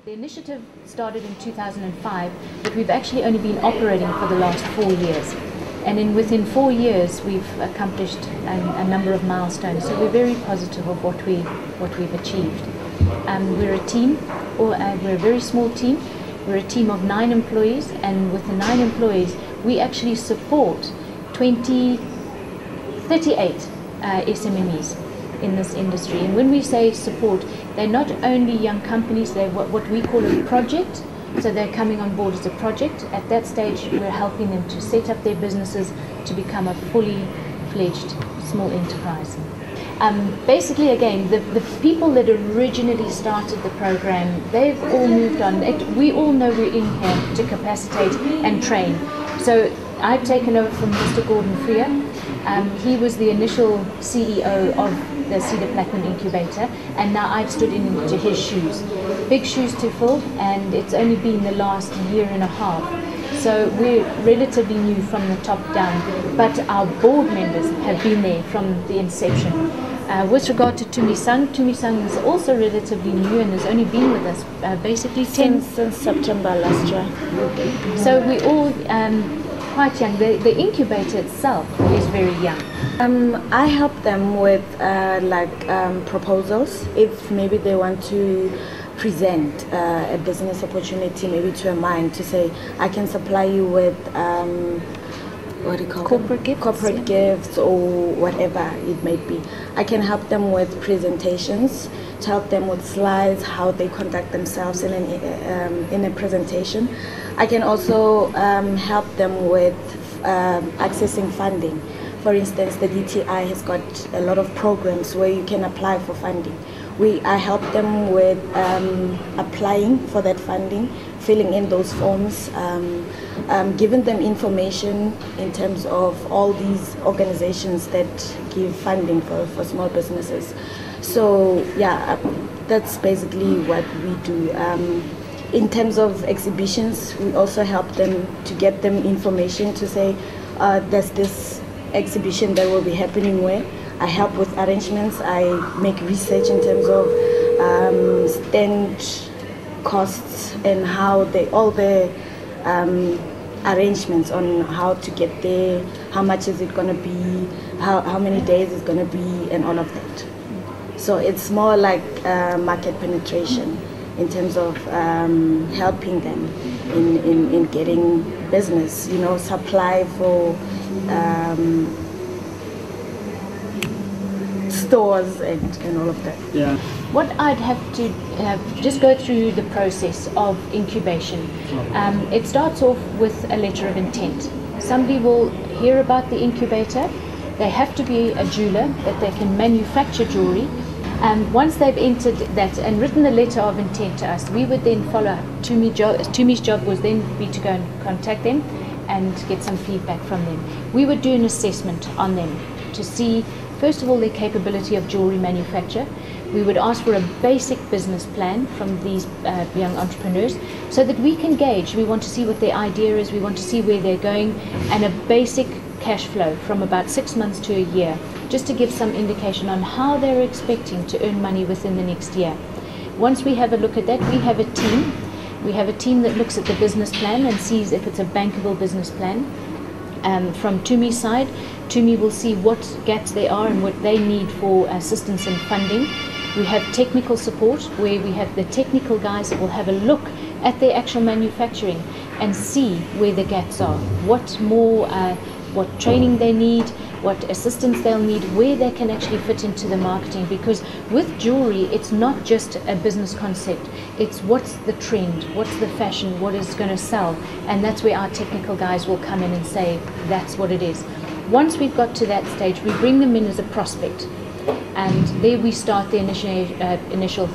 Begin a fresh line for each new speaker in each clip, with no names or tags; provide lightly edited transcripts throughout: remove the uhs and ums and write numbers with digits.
The initiative started in 2005, but we've actually only been operating for the last 4 years. And within 4 years, we've accomplished a number of milestones. So we're very positive of what we've achieved. We're a team, we're a very small team. We're a team of 9 employees, and with the 9 employees, we actually support 38 SMMEs in this industry. And when we say support, they're not only young companies, they're what we call a project. So they're coming on board as a project. At that stage, we're helping them to set up their businesses to become a fully fledged small enterprise. Basically, again, the people that originally started the program, they've all moved on. We all know we're in here to capacitate and train. So I've taken over from Mr. Gordon Freer. He was the initial CEO of the Cedar Platinum Incubator, and now I've stood into his shoes. Big shoes to fill, and it's only been the last year and a half. So we're relatively new from the top down, but our board members have been there from the inception. With regard to Tumi Sang is also relatively new and has only been with us basically
since September last year.
So we all quite young. The incubator itself is very young.
I help them with proposals if maybe they want to present a business opportunity maybe to a mine, to say I can supply you with what do you call
corporate
them?
Gifts,
corporate gifts or whatever it may be. I can help them with presentations, to help them with slides, how they conduct themselves in a presentation. I can also help them with accessing funding. For instance, the DTI has got a lot of programs where you can apply for funding. I help them with applying for that funding, filling in those forms, giving them information in terms of all these organizations that give funding for small businesses. So yeah, that's basically what we do. In terms of exhibitions, we also help them to get them information to say, there's this exhibition that will be happening where. I help with arrangements. I make research in terms of stand costs and how all the arrangements on how to get there, how much is it going to be, how many days it's going to be, and all of that. So it's more like market penetration in terms of helping them in getting business, supply for stores and all of that.
Yeah.
What I'd have to just go through the process of incubation. It starts off with a letter of intent. Somebody will hear about the incubator. They have to be a jeweler, that they can manufacture jewelry. Once they've entered that and written the letter of intent to us, we would then follow up. Tumi's job was then be to go and contact them and get some feedback from them. We would do an assessment on them to see, first of all, their capability of jewelry manufacture. We would ask for a basic business plan from these young entrepreneurs so that we can gauge. We want to see what their idea is, we want to see where they're going, and a basic cash flow from about 6 months to a year, just to give some indication on how they're expecting to earn money within the next year. Once we have a look at that, we have a team. We have a team that looks at the business plan and sees if it's a bankable business plan. From Tumi's side, Tumi will see what gaps there are and what they need for assistance and funding. We have technical support, where we have the technical guys that will have a look at their actual manufacturing and see where the gaps are, what training they need, what assistance they'll need, where they can actually fit into the marketing. Because with jewelry, it's not just a business concept, it's what's the trend, what's the fashion, what is going to sell, and that's where our technical guys will come in and say that's what it is. Once we've got to that stage, we bring them in as a prospect, and there we start the initial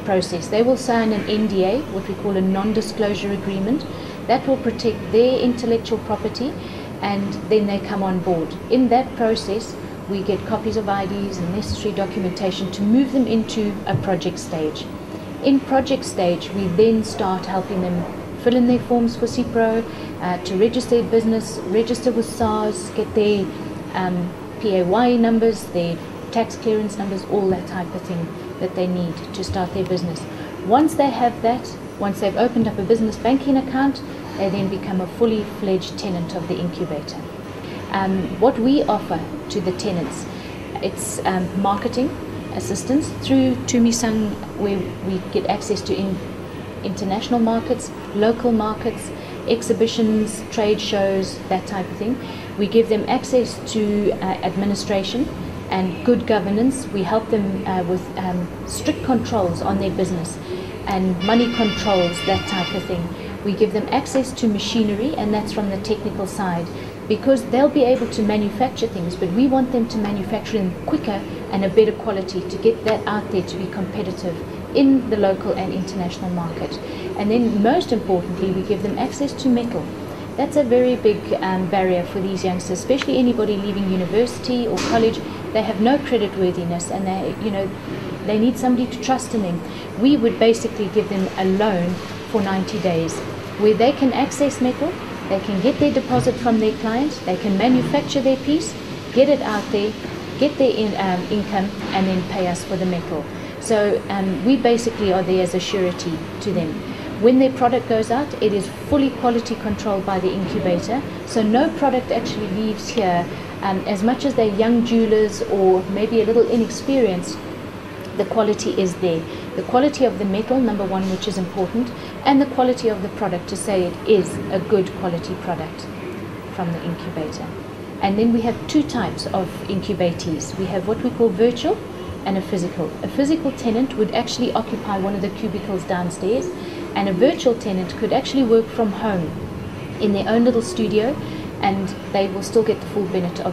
process. They will sign an NDA, what we call a non-disclosure agreement, that will protect their intellectual property, and then they come on board. In that process, we get copies of IDs and necessary documentation to move them into a project stage. In project stage, we then start helping them fill in their forms for CIPRO, to register their business, register with SARS, get their PAYE numbers, their tax clearance numbers, all that type of thing that they need to start their business. Once they have that, once they've opened up a business banking account, they then become a fully fledged tenant of the incubator. What we offer to the tenants, it's marketing assistance through Tumisang, where we get access to international markets, local markets, exhibitions, trade shows, that type of thing. We give them access to administration and good governance. We help them with strict controls on their business and money controls, that type of thing. We give them access to machinery, and that's from the technical side, because they'll be able to manufacture things, but we want them to manufacture them quicker and a better quality to get that out there to be competitive in the local and international market. And then most importantly, we give them access to metal. That's a very big barrier for these youngsters, especially anybody leaving university or college. They have no credit worthiness, and they need somebody to trust in them. We would basically give them a loan for 90 days where they can access metal, they can get their deposit from their client, they can manufacture their piece, get it out there, get their income, and then pay us for the metal. So we basically are there as a surety to them. When their product goes out, it is fully quality controlled by the incubator, so no product actually leaves here. As much as they're young jewelers or maybe a little inexperienced, the quality is there. The quality of the metal, number one, which is important, and the quality of the product to say it is a good quality product from the incubator. And then we have two types of incubatees. We have what we call virtual and a physical. A physical tenant would actually occupy one of the cubicles downstairs, and a virtual tenant could actually work from home in their own little studio, and they will still get the full benefit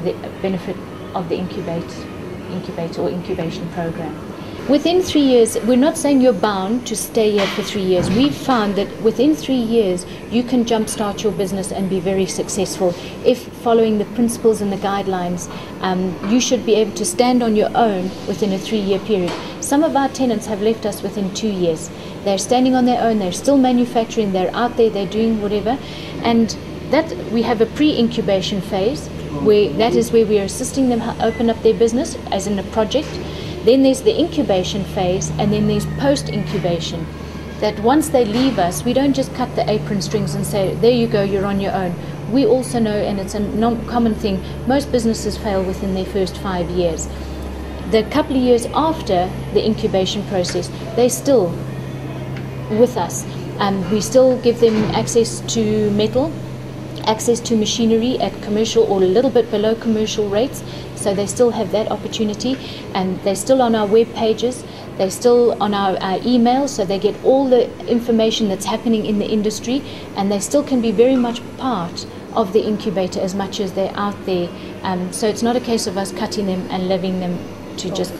of the incubator or incubation program. Within 3 years, we're not saying you're bound to stay here for 3 years. We've found that within 3 years, you can jumpstart your business and be very successful if following the principles and the guidelines. You should be able to stand on your own within a 3-year period. Some of our tenants have left us within 2 years. They're standing on their own, they're still manufacturing, they're out there, they're doing whatever. And that we have a pre-incubation phase, where that is where we are assisting them open up their business as in a project. Then there's the incubation phase, and then there's post-incubation. That once they leave us, we don't just cut the apron strings and say, there you go, you're on your own. We also know, and it's a common thing, most businesses fail within their first 5 years. The couple of years after the incubation process, they're still with us. We still give them access to metal, access to machinery at commercial or a little bit below commercial rates, so they still have that opportunity, and they're still on our web pages, they're still on our email, so they get all the information that's happening in the industry, and they still can be very much part of the incubator as much as they're out there. So it's not a case of us cutting them and leaving them to just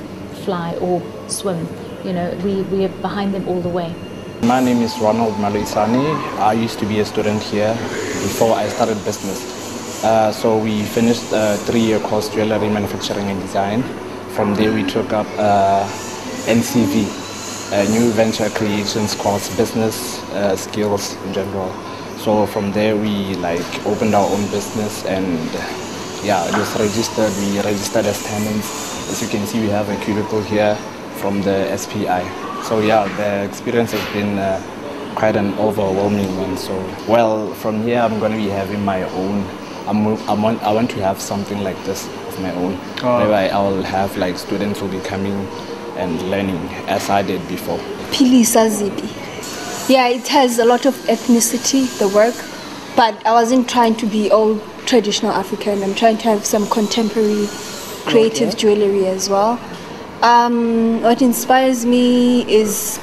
fly or swim. We are behind them all the way.
My name is Ronald Maloisani. I used to be a student here before I started business. So we finished a 3-year course, jewelry manufacturing and design. From there we took up NCV, New Venture Creations course, business skills in general. So from there we opened our own business, and it was registered. We registered as tenants. As you can see, we have a cubicle here from the SPI. So the experience has been quite an overwhelming one. So from here I'm going to be having my own. I want to have something like this of my own. Maybe I will have students who will be coming and learning as I did before.
Philisa Zibi. Yeah, it has a lot of ethnicity, the work, but I wasn't trying to be all traditional African. I'm trying to have some contemporary creative jewelry as well. What inspires me is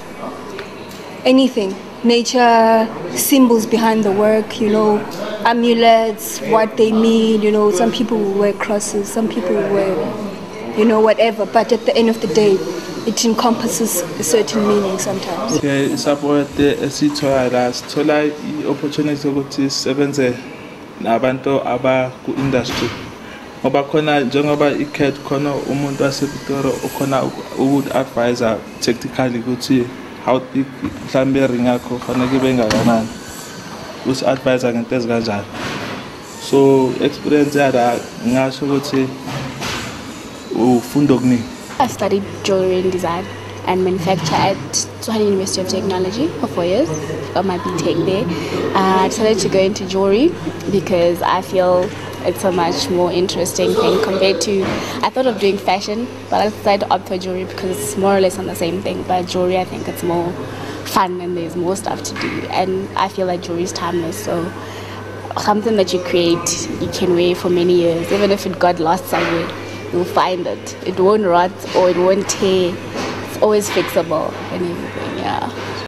anything, nature, symbols behind the work, amulets, what they mean, some people will wear crosses, some people will wear, whatever, but at the end of the day, it encompasses a certain meaning sometimes.
Yeah, support sithola opportunity ukuthi sisebenze nabantu aba ku industry. Ngoba khona njengoba iCAD khona umuntu wasePitori ukhona uku-advisor technically ukuthi how mhlambe ring yakho khona kube ngakanani. Usi-advisor ngento ezikanjalo. So experience yala ngasho ukuthi ufunda okuningi.
I studied jewelry and design and manufacture at Tshwane University of Technology for 4 years. Got my BTech there. I decided to go into jewelry because I feel it's a much more interesting thing compared to, I thought of doing fashion, but I decided to opt for jewelry because it's more or less on the same thing. But jewelry, I think it's more fun and there's more stuff to do. And I feel like jewelry is timeless. So something that you create, you can wear for many years. Even if it got lost somewhere, you'll find it. It won't rot or it won't tear. It's always fixable and everything, yeah.